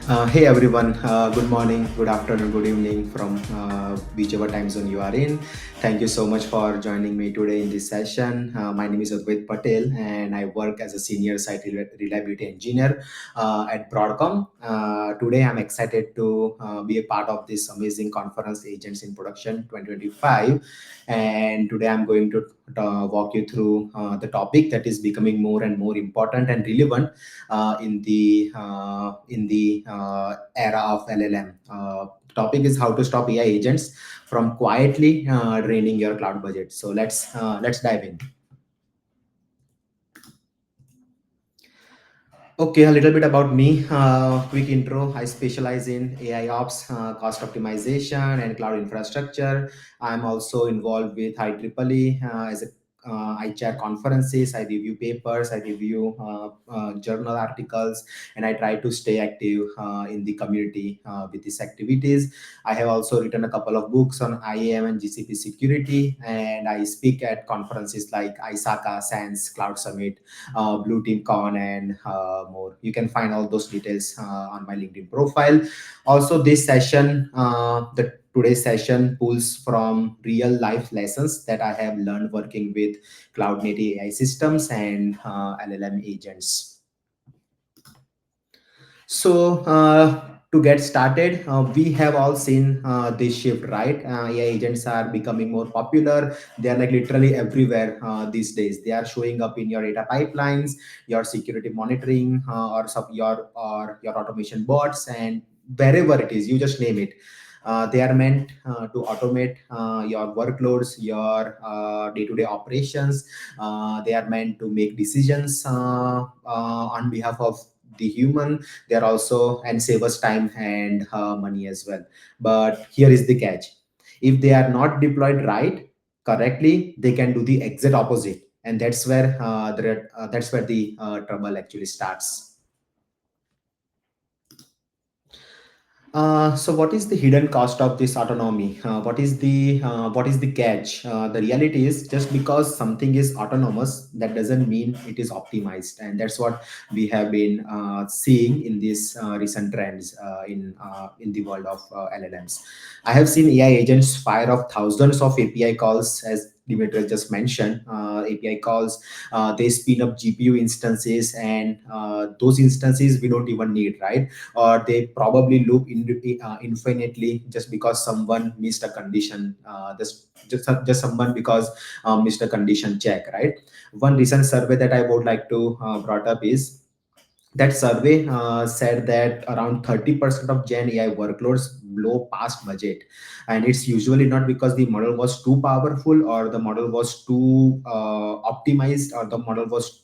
Hey everyone, good morning, good afternoon, good evening from whichever time zone you are in. Thank you so much for joining me today in this session. My name is Advait Patel and I work as a senior site reliability engineer at Broadcom. Today I'm excited to be a part of this amazing conference Agents in Production 2025. And today I'm going to walk you through the topic that is becoming more and more important and relevant in the era of LLM. Topic is how to stop AI agents from quietly draining your cloud budget. So let's dive in. Okay, a little bit about me. Quick intro. I specialize in AI ops, cost optimization, and cloud infrastructure. I'm also involved with IEEE as a I chair conferences, I review papers, I review journal articles, and I try to stay active in the community with these activities. I have also written a couple of books on IAM and GCP security, and I speak at conferences like ISACA, SANS, Cloud Summit, Blue Team Con, and more. You can find all those details on my LinkedIn profile. Also, this session, the today's session pulls from real life lessons that I have learned working with cloud native AI systems and LLM agents. So, to get started, we have all seen this shift, right? AI agents are becoming more popular. They are like literally everywhere these days. They are showing up in your data pipelines, your security monitoring, or your automation bots, and wherever it is, you just name it. They are meant to automate your workloads, your day-to-day operations. They are meant to make decisions on behalf of the human. They are also and save us time and money as well. But here is the catch: if they are not deployed correctly, they can do the exact opposite, and that's where the trouble actually starts. So what is the hidden cost of this autonomy? What is the catch? The reality is, just because something is autonomous, that doesn't mean it is optimized, and that's what we have been seeing in these recent trends in the world of LLMs. I have seen AI agents fire off thousands of API calls, as Dimitri just mentioned. API calls, they spin up GPU instances, and those instances we don't even need, right? Or they probably loop infinitely just because someone missed a condition, just someone because missed a condition check, right? One recent survey that I would like to brought up is that survey said that around 30% of Gen AI workloads blow past budget. And it's usually not because the model was too powerful, or the model was too optimized, or the model was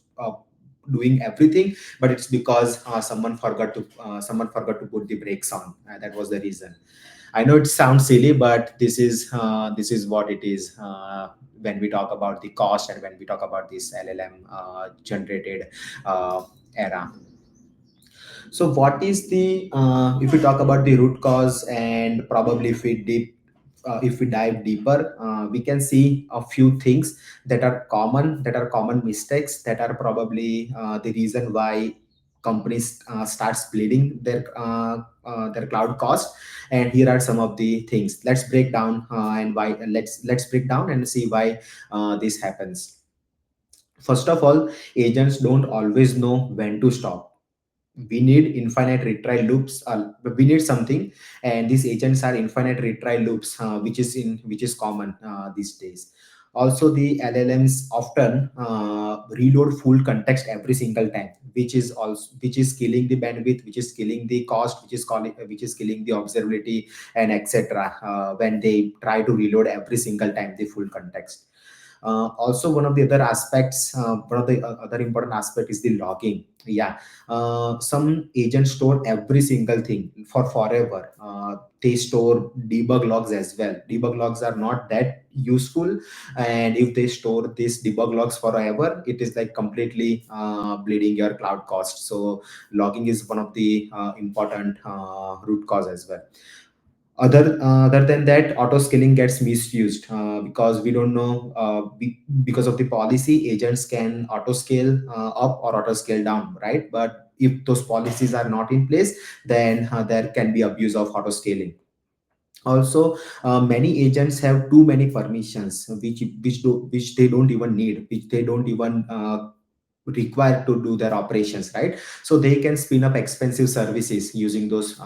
doing everything, but it's because someone forgot to put the brakes on. That was the reason. I know it sounds silly, but this is what it is when we talk about the cost, and when we talk about this LLM generated era. So what is the if we talk about the root cause, and probably if we dive deeper, we can see a few things that are common mistakes, that are probably the reason why companies start splitting their cloud cost. And here are some of the things. Let's break down and why let's break down and see why this happens. First of all, agents don't always know when to stop. We need infinite retry loops. We need something, and these agents are infinite retry loops, which is common these days. Also, the LLMs often reload full context every single time, which is killing the bandwidth, which is killing the cost, which is killing the observability, and etc. When they try to reload every single time the full context. Also, one of the other important aspect is the logging. Yeah, some agents store every single thing for forever. They store debug logs as well. Debug logs are not that useful, and if they store these debug logs forever, it is like completely bleeding your cloud cost. So logging is one of the important root cause as well. Other than that, auto scaling gets misused because we don't know, because of the policy, agents can auto scale up or auto scale down, right? But if those policies are not in place, then there can be abuse of auto scaling. Also, many agents have too many permissions, which they don't even need, which they don't even require to do their operations, right? So they can spin up expensive services using those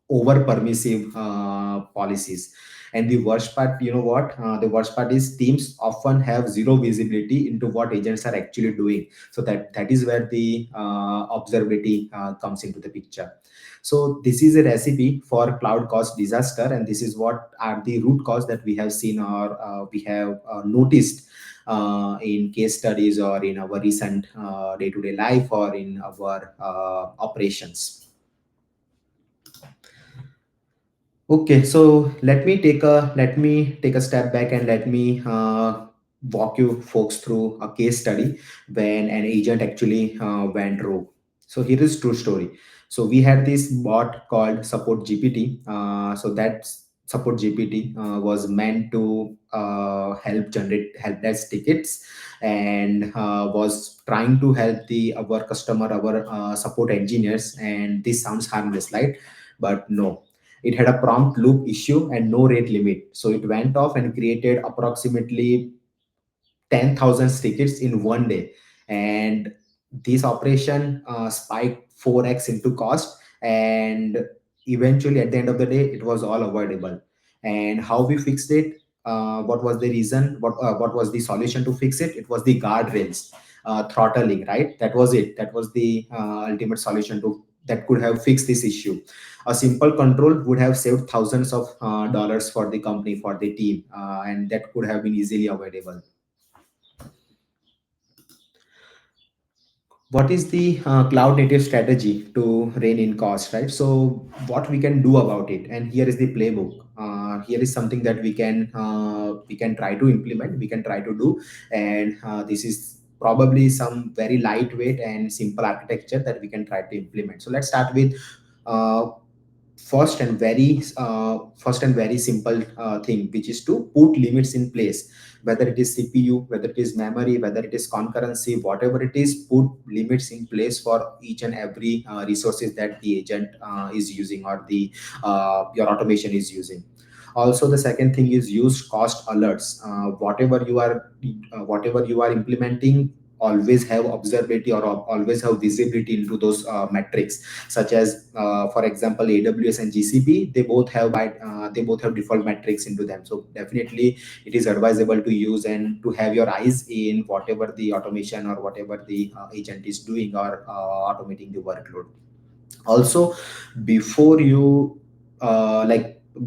over permissive policies. And the worst part, you know what, the worst part is teams often have zero visibility into what agents are actually doing. So that is where the observability comes into the picture. So this is a recipe for cloud cost disaster, and this is what are the root cause that we have seen, or we have noticed in case studies, or in our recent day-to-day life, or in our operations. Okay, so let me take a step back, and let me walk you folks through a case study when an agent actually went rogue. So here is true story. So we had this bot called Support GPT. So that Support GPT was meant to help generate help desk tickets, and was trying to help our customer, our support engineers. And this sounds harmless, right? But no, it had a prompt loop issue and no rate limit. So it went off and created approximately 10,000 tickets in one day. And this operation spiked 4x into cost. And eventually, at the end of the day, it was all avoidable. And how we fixed it? What was the reason? What was the solution to fix it? It was the guardrails, throttling, right? That was it. That was the ultimate solution to that could have fixed this issue. A simple control would have saved thousands of dollars for the company, for the team, and that could have been easily avoidable. What is the cloud native strategy to rein in cost, right? So what we can do about it, and here is the playbook. Here is something that we can try to implement, we can try to do. And this is probably some very lightweight and simple architecture that we can try to implement. So let's start with uh, first and very simple thing, which is to put limits in place. Whether it is CPU, whether it is memory, whether it is concurrency, whatever it is, put limits in place for each and every resources that the agent is using, or the your automation is using. Also, the second thing is use cost alerts. Whatever you are implementing, always have observability, or always have visibility into those metrics, such as for example, AWS and GCP. They both have default metrics into them. So definitely it is advisable to use and to have your eyes in whatever the automation, or whatever the agent is doing, or automating the workload. Also, before you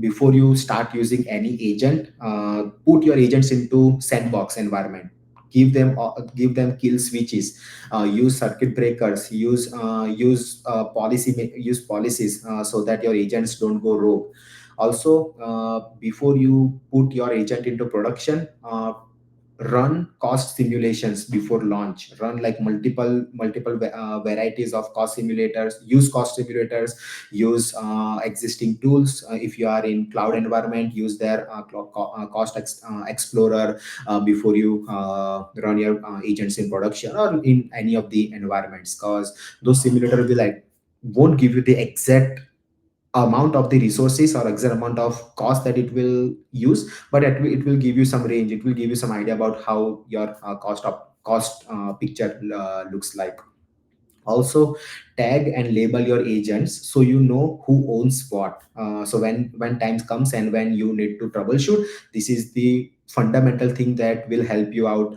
before you start using any agent, put your agents into sandbox environment. Give them kill switches. Use circuit breakers. Use policies so that your agents don't go rogue. Also, before you put your agent into production, run cost simulations before launch. Run like multiple varieties of cost simulators. Use cost simulators. Use existing tools. If you are in cloud environment, use their explorer before you run your agents in production, or in any of the environments, because those simulator will like won't give you the exact amount of the resources, or exact amount of cost that it will use, but it will give you some range. It will give you some idea about how your cost picture looks like. Also, tag and label your agents so you know who owns what. So when time comes and when you need to troubleshoot, this is the fundamental thing that will help you out,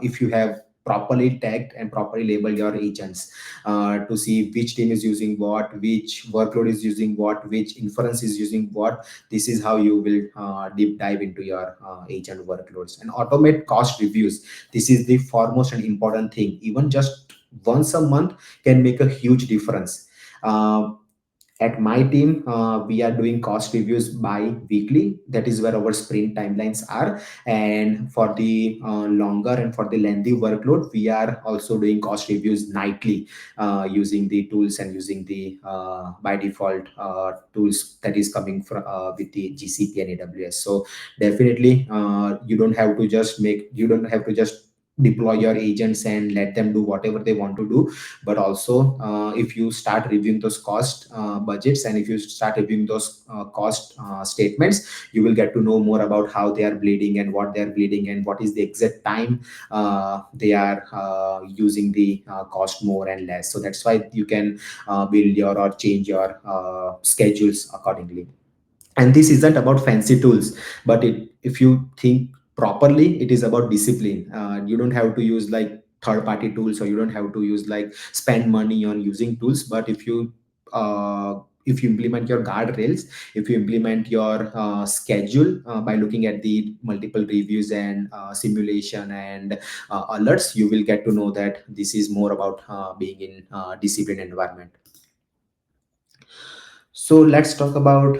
if you have properly tagged and properly labeled your agents, to see which team is using what, which workload is using what, which inference is using what. This is how you will deep dive into your agent workloads. And automate cost reviews. This is the foremost and important thing. Even just once a month can make a huge difference. Uh, At my team, we are doing cost reviews bi-weekly. That is where our sprint timelines are. And for the longer and for the lengthy workload, we are also doing cost reviews nightly, using the tools and using the by default tools that is coming from with the GCP and AWS. So definitely, you don't have to just deploy your agents and let them do whatever they want to do. But also, if you start reviewing those cost budgets, and if you start reviewing those cost statements, you will get to know more about how they are bleeding and what they are bleeding and what is the exact time they are using the cost more and less. So that's why you can build your or change your schedules accordingly. And this isn't about fancy tools, but if you think properly, it is about discipline. You don't have to use like third party tools, or you don't have to use like spend money on using tools. But if you implement your guardrails, if you implement your schedule by looking at the multiple reviews and simulation and alerts, you will get to know that this is more about being in disciplined environment. So let's talk about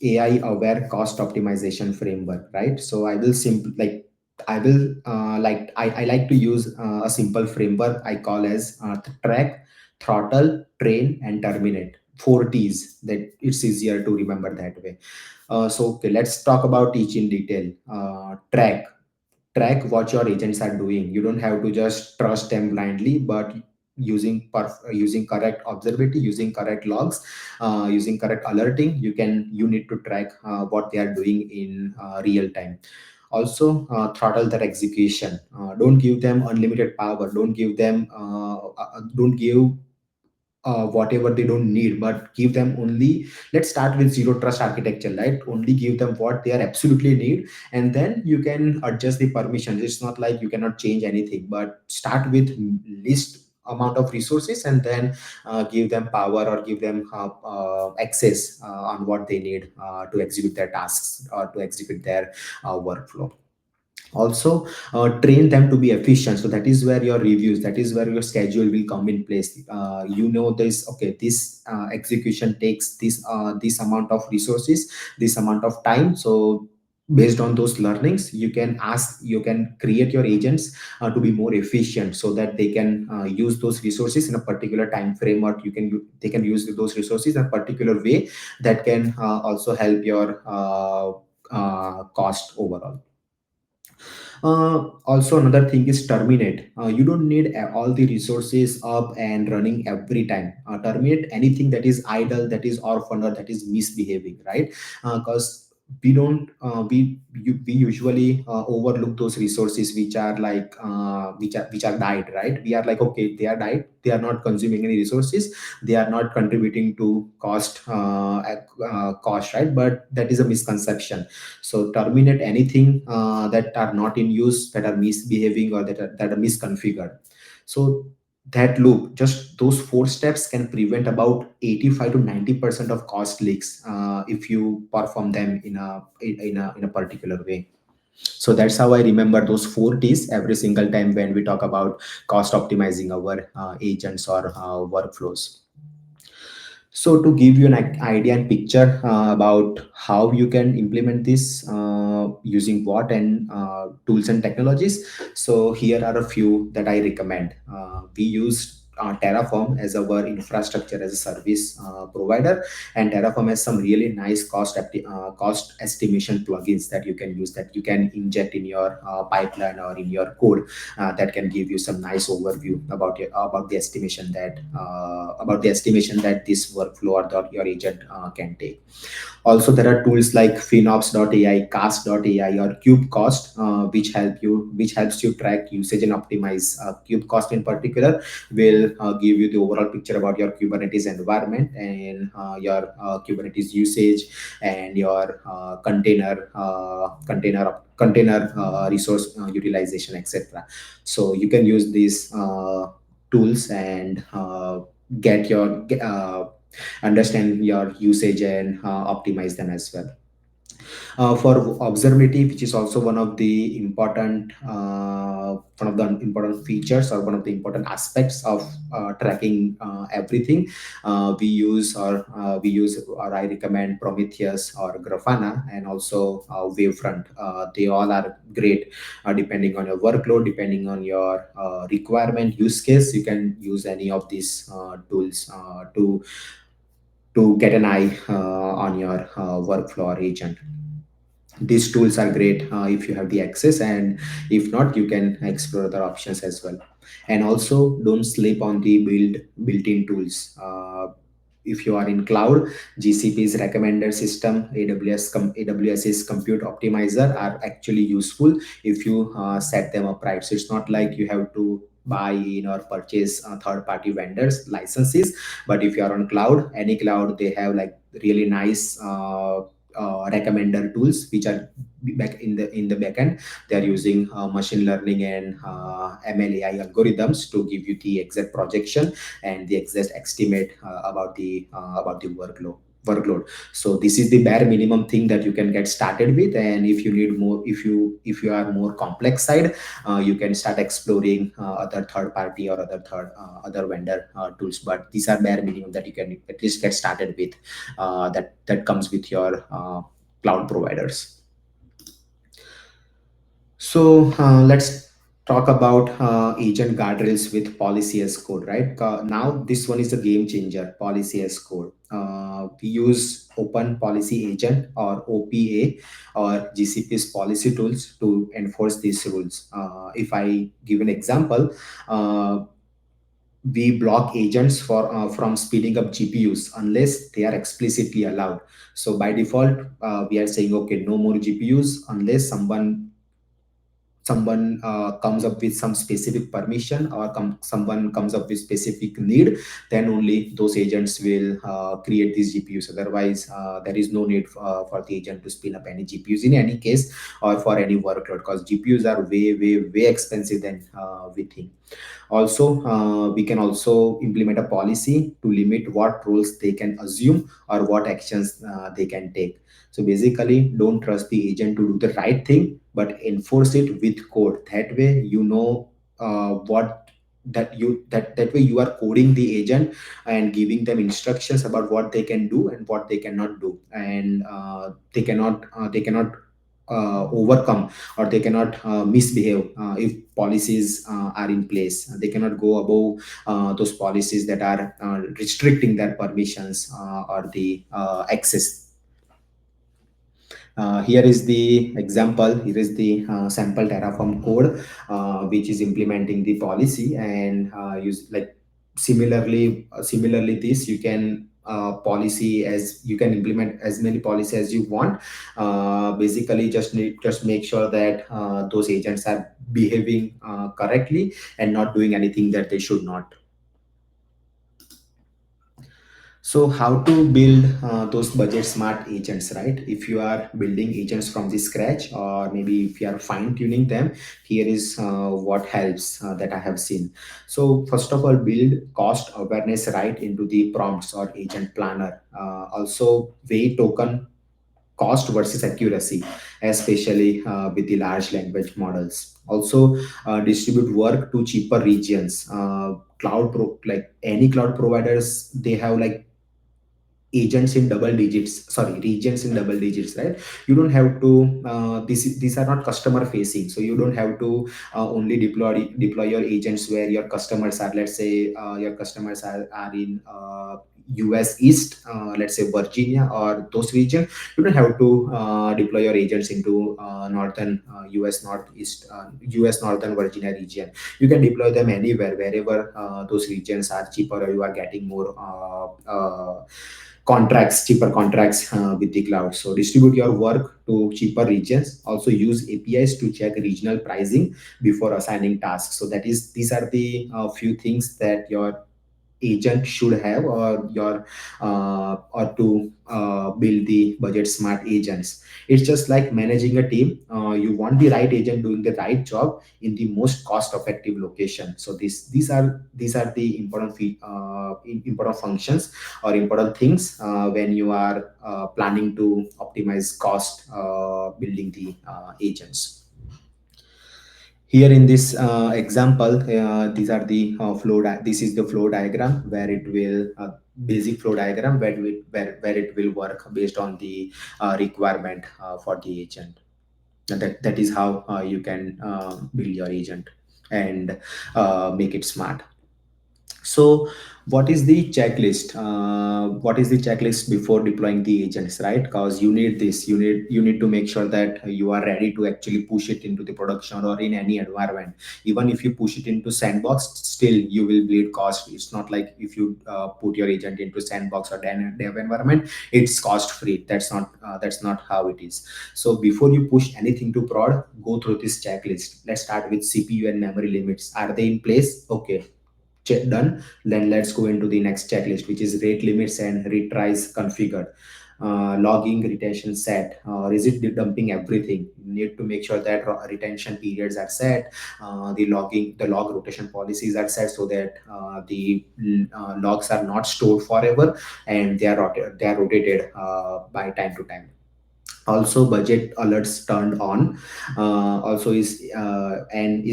AI aware cost optimization framework, right? So I will I like to use a simple framework I call as track, throttle, train, and terminate. Four T's, that it's easier to remember that way. So okay, let's talk about each in detail. Track what your agents are doing. You don't have to just trust them blindly, but using correct observability, using correct logs, using correct alerting, you need to track what they are doing in real time. Also, throttle their execution. Don't give them unlimited power. Don't give whatever they don't need, but give them only. Let's start with zero trust architecture, right? Only give them what they are absolutely need, and then you can adjust the permissions. It's not like you cannot change anything, but start with least amount of resources, and then give them power or give them access on what they need to execute their tasks or to execute their workflow. Also, train them to be efficient. So that is where your reviews, that is where your schedule will come in place. You know this, okay, this execution takes this amount of resources, this amount of time. So based on those learnings, you can create your agents to be more efficient, so that they can use those resources in a particular time frame, or they can use those resources in a particular way that can also help your cost overall. Also, another thing is terminate. You don't need all the resources up and running every time. Terminate anything that is idle, that is orphan, or that is misbehaving, right? Because we usually overlook those resources which are like which are died, right? We are like, okay, they are died, they are not consuming any resources, they are not contributing to cost, right? But that is a misconception. So terminate anything that are not in use, that are misbehaving, or that are misconfigured. So that loop, just those four steps can prevent about 85 to 90% of cost leaks if you perform them in a particular way. So that's how I remember those four T's every single time when we talk about cost optimizing our agents or workflows. So to give you an idea and picture about how you can implement this using what and tools and technologies. So here are a few that I recommend. We use Terraform as our infrastructure as a service provider, and Terraform has some really nice cost estimation plugins that you can use, that you can inject in your pipeline or in your code, that can give you some nice overview about the estimation that this workflow or your agent can take. Also, there are tools like FinOps.ai, Cast.ai, or KubeCost, which helps you track usage and optimize. KubeCost in particular will give you the overall picture about your Kubernetes environment and your Kubernetes usage and your container resource utilization, etc. So you can use these tools and get your understand your usage and optimize them as well. For observability, which is also one of the important features or one of the important aspects of tracking everything. We use or I recommend Prometheus or Grafana, and also Wavefront. They all are great depending on your workload, depending on your requirement use case. You can use any of these tools to get an eye on your workflow or agent. These tools are great if you have the access, and if not, you can explore other options as well. And also, don't sleep on the built-in tools. If you are in cloud, GCP's recommender system, AWS's compute optimizer are actually useful if you set them up right. So it's not like you have to buy in or purchase third-party vendors licenses. But if you are on cloud, any cloud, they have like really nice recommender tools which are back in the backend. They are using machine learning and ML AI algorithms to give you the exact projection and the exact estimate about the workload. So this is the bare minimum thing that you can get started with. And if you need more, if you are more complex side, you can start exploring other third party or other vendor tools. But these are bare minimum that you can at least get started with, that comes with your cloud providers. So let's talk about agent guardrails with policy as code, right? Now this one is a game changer. Policy as code. We use Open Policy Agent or OPA or GCP's policy tools to enforce these rules. If I give an example, uh, we block agents from speeding up GPUs unless they are explicitly allowed. So by default, we are saying, okay, no more GPUs unless someone comes up with some specific permission, or someone comes up with specific need, then only those agents will create these GPUs. Otherwise, there is no need for the agent to spin up any GPUs in any case or for any workload, because GPUs are way, way, way expensive than we think. Also, we can also implement a policy to limit what roles they can assume or what actions they can take. So basically, don't trust the agent to do the right thing, but enforce it with code. That way, you know what that way you are coding the agent and giving them instructions about what they can do and what they cannot do, and they cannot overcome, or they cannot misbehave if policies are in place. They cannot go above those policies that are restricting their permissions or the access. Here is the example. Here is the sample Terraform code, which is implementing the policy, and use like similarly this you can policy as you can implement as many policy as you want. Basically, just make sure that those agents are behaving correctly and not doing anything that they should not. So how to build those budget smart agents, right? If you are building agents from the scratch, or maybe if you are fine tuning them, here is what helps that I have seen. So first of all, build cost awareness right into the prompts or agent planner. Also, weigh token cost versus accuracy, especially with the large language models. Also, distribute work to cheaper regions. Like any cloud providers, they have like agents in double digits, sorry, regions in double digits, right? You don't have to these are not customer facing, so you don't have to only deploy your agents where your customers are. Let's say your customers are in US East, let's say Virginia or those regions. You don't have to deploy your agents into northern US Northeast, US Northern Virginia region. You can deploy them anywhere, wherever those regions are cheaper, or you are getting more cheaper contracts with the cloud. So distribute your work to cheaper regions. Also use APIs to check regional pricing before assigning tasks. So that is these are the few things that your agent should have, or to build the budget smart agents. It's just like managing a team. You want the right agent doing the right job in the most cost effective location. So these are the important functions or important things when you are planning to optimize cost building the agents. Here in this example, this is the flow diagram where it will basic flow diagram where it will work based on the requirement for the agent. That is how you can build your agent and make it smart. So what is the checklist? What is the checklist before deploying the agents, right? Because you need to make sure that you are ready to actually push it into the production or in any environment. Even if you push it into sandbox, still you will bleed cost. It's not like if you put your agent into sandbox or dev environment, it's cost free. That's not how it is. So before you push anything to prod, go through this checklist. Let's start with CPU and memory limits. Are they in place? Okay, check done. Then let's go into the next checklist, which is rate limits and retries configured. Logging retention set, or is it dumping everything? You need to make sure that retention periods are set. The log rotation policies are set so that the logs are not stored forever, and they are rotated by time to time. Also budget alerts turned on. Also is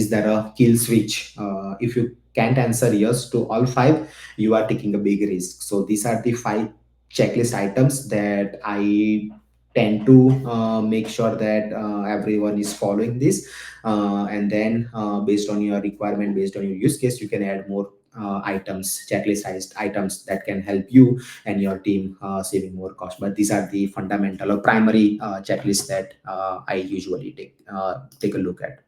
there a kill switch? If you can't answer yes to all five, you are taking a big risk. So these are the five checklist items that I tend to make sure that everyone is following this. And then based on your requirement, based on your use case, you can add more items, checklist items that can help you and your team saving more cost. But these are the fundamental or primary checklists that I usually take a look at.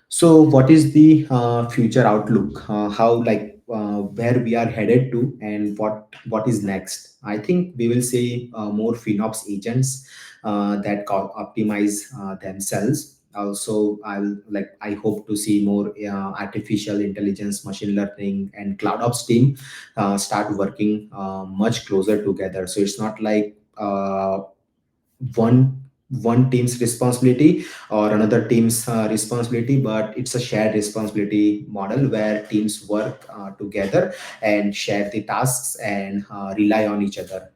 So, what is the future outlook? How like where we are headed to, and what is next? I think we will see more FinOps agents that optimize themselves. Also, I hope to see more artificial intelligence, machine learning, and cloud ops team start working much closer together. So it's not like one team's responsibility or another team's responsibility, but it's a shared responsibility model where teams work together and share the tasks and rely on each other.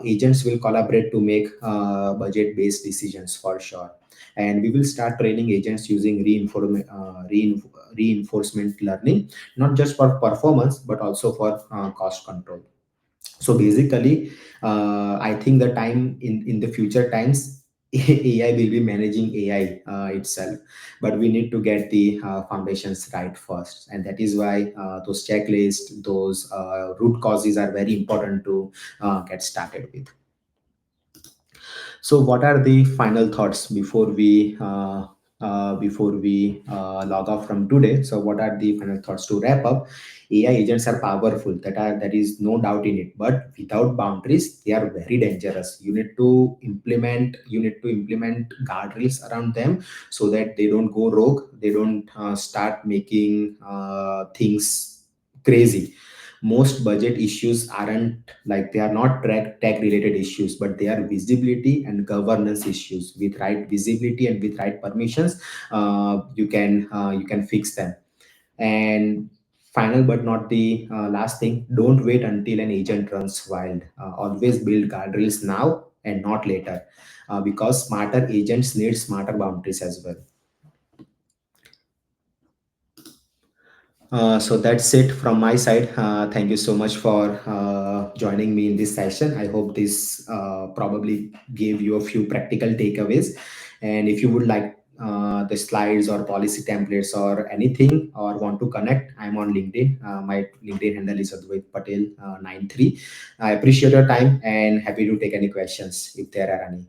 Agents will collaborate to make budget based decisions for sure. And we will start training agents using reinforcement learning, not just for performance but also for cost control. So basically, I think the time in the future times, AI will be managing AI itself, but we need to get the foundations right first, and that is why those checklists, those root causes are very important to get started with. So, what are the final thoughts before we log off from today? So, what are the final thoughts to wrap up? AI agents are powerful. That is no doubt in it. But without boundaries, they are very dangerous. You need to implement guardrails around them so that they don't go rogue. They don't start making things crazy. Most budget issues aren't like they are not tech related issues, but they are visibility and governance issues. With right visibility and with right permissions, you can fix them. And final but not the last thing, don't wait until an agent runs wild. Always build guardrails now and not later, because smarter agents need smarter boundaries as well. So that's it from my side. Thank you so much for joining me in this session. I hope this probably gave you a few practical takeaways. And if you would like the slides or policy templates or anything or want to connect, I'm on LinkedIn. My LinkedIn handle is Advait Patel 93. I appreciate your time and happy to take any questions if there are any.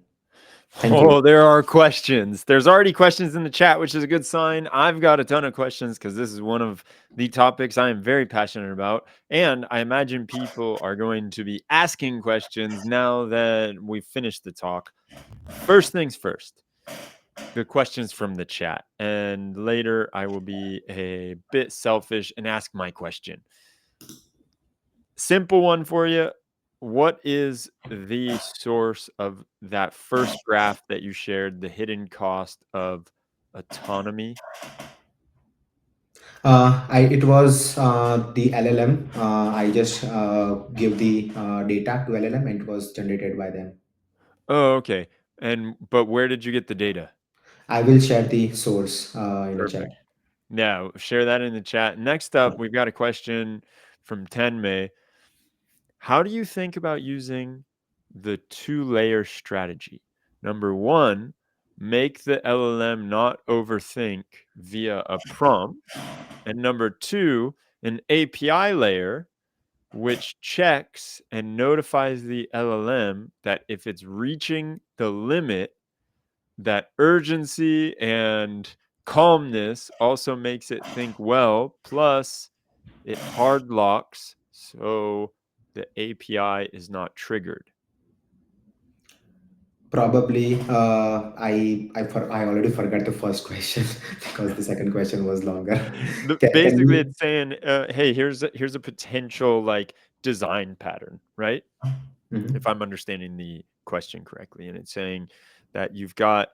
Thank you. Oh, there are questions. There's already questions in the chat, which is a good sign. I've got a ton of questions because this is one of the topics I am very passionate about. And I imagine people are going to be asking questions now that we've finished the talk. First things first, the questions from the chat. And later I will be a bit selfish and ask my question. Simple one for you. What is the source of that first graph that you shared, the hidden cost of autonomy? It was the LLM. I just give the data to LLM and it was generated by them. Oh, okay. But where did you get the data? I will share the source in the chat. Perfect. Yeah, share that in the chat. Next up, we've got a question from Tenmei. How do you think about using the two-layer strategy? Number one, make the LLM not overthink via a prompt. And number two, an API layer which checks and notifies the LLM that if it's reaching the limit, that urgency and calmness also makes it think well, plus it hard locks so the API is not triggered. Probably, I already forgot the first question because the second question was longer. Can Basically, you? it's saying, "Hey, here's a potential like design pattern, right?" If Mhm. I'm understanding the question correctly, and it's saying that you've got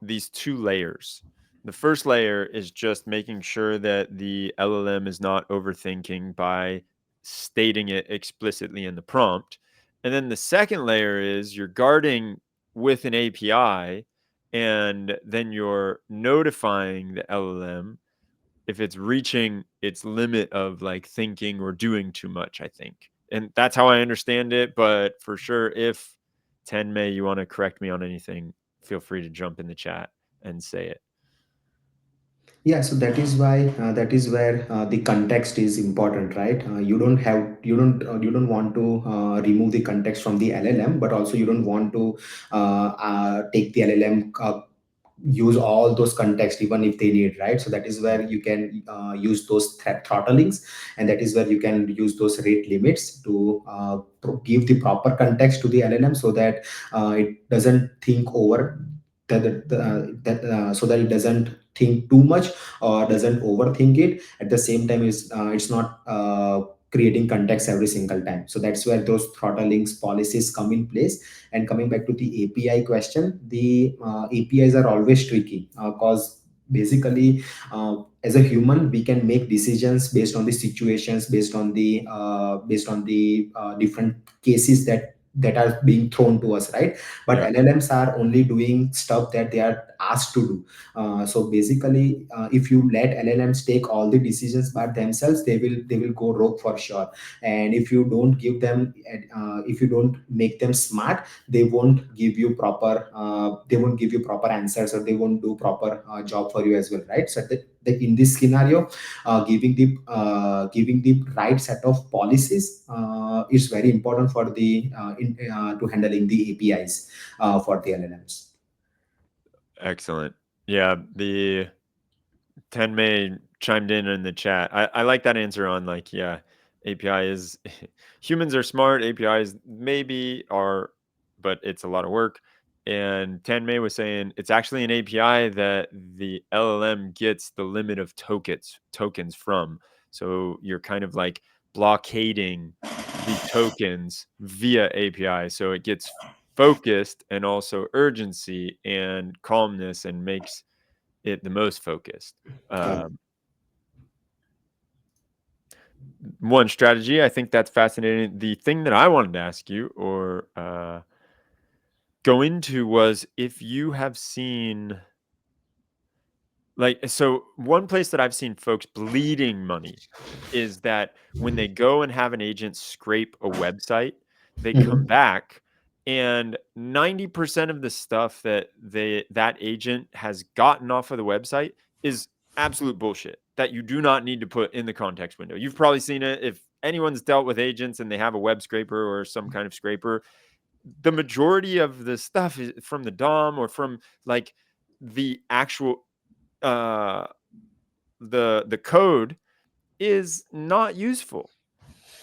these two layers. The first layer is just making sure that the LLM is not overthinking by stating it explicitly in the prompt. And then the second layer is you're guarding with an API, and then you're notifying the LLM if it's reaching its limit of like thinking or doing too much, I think. And that's how I understand it. But for sure, if Tenmei, you want to correct me on anything, feel free to jump in the chat and say it. Yeah, so that is why that is where the context is important, right? You don't want to remove the context from the LLM, but also you don't want to take the LLM use all those context even if they need, right? So that is where you can use those throttlings, and that is where you can use those rate limits to give the proper context to the LLM so that it doesn't think over so that it doesn't think too much or doesn't overthink it. At the same time, it's not creating context every single time. So that's where those throttlings policies come in place. And coming back to the API question, the APIs are always tricky because basically, as a human, we can make decisions based on the situations, based on the different cases that are being thrown to us, right? But Yeah. LLMs are only doing stuff that they are asked to do. So basically, if you let LLMs take all the decisions by themselves, they will go rogue for sure. And if you don't make them smart, they won't give you proper answers, or they won't do proper job for you as well, right? So in this scenario, giving the right set of policies is very important for to handling the APIs for the LLMs. Excellent. Yeah. The Tenmei chimed in the chat. I like that answer on like, yeah, API is humans are smart, APIs maybe are, but it's a lot of work. And Tenmei was saying it's actually an API that the LLM gets the limit of tokens from. So you're kind of like blockading the tokens via API. So it gets focused and also urgency and calmness and makes it the most focused. Uh, Um, One strategy, I think that's fascinating. The thing that I wanted to ask you or go into was if you have seen, like, so one place that I've seen folks bleeding money is that when they go and have an agent scrape a website, they come mhm. back and 90% of the stuff that that agent has gotten off of the website is absolute bullshit that you do not need to put in the context window. You've probably seen it if anyone's dealt with agents and they have a web scraper or some kind of scraper. The majority of the stuff is from the DOM or from like the actual uh the code is not useful.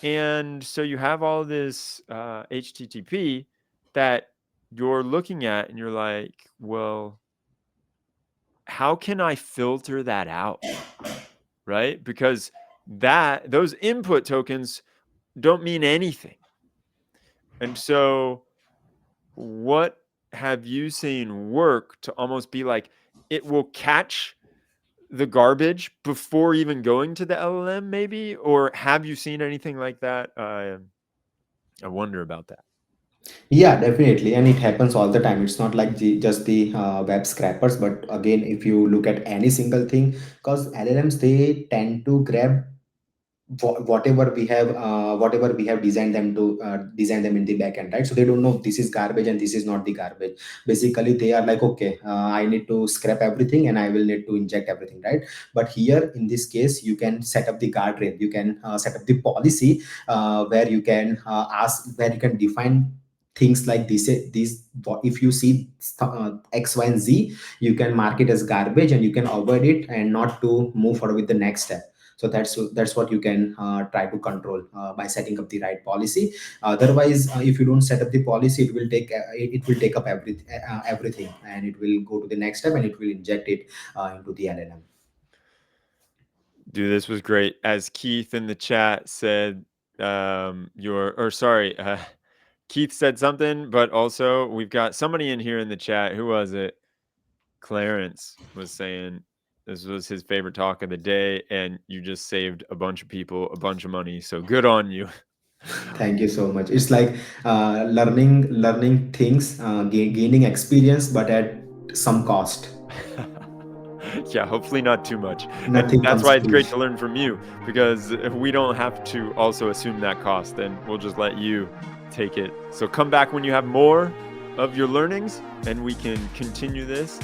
And so you have all this HTTP that you're looking at and you're like, well, how can I filter that out, right? Because those input tokens don't mean anything. And so what have you seen work to almost be like it will catch the garbage before even going to the LLM maybe? Or have you seen anything like that? I wonder about that. Yeah, definitely, and it happens all the time. It's not like just the web scrapers, but again, if you look at any single thing, because LLMs, they tend to grab whatever we have designed them to design them in the back end, right? So they don't know this is garbage and this is not the garbage. Basically they are like, okay, I need to scrap everything and I will need to inject everything, right? But here in this case, you can set up the guardrail, you can set up the policy, where you can where you can define things like this. If you see x, y, and z, you can mark it as garbage and you can avoid it and not to move forward with the next step. So that's what you can try to control by setting up the right policy. Otherwise, if you don't set up the policy, it will take up everything, and it will go to the next step and it will inject it into the LLM. Dude, this was great. As Keith in the chat said, Keith said something, but also we've got somebody in here in the chat. Who was it? Clarence was saying this was his favorite talk of the day, and you just saved a bunch of people a bunch of money. So good on you. Thank you so much. It's like learning things, gaining experience, but at some cost. Yeah, hopefully not too much. And Nothing that's comes why it's great free. to learn from you, because we don't have to also assume that cost, and we'll just let you take it. So come back when you have more of your learnings and we can continue this.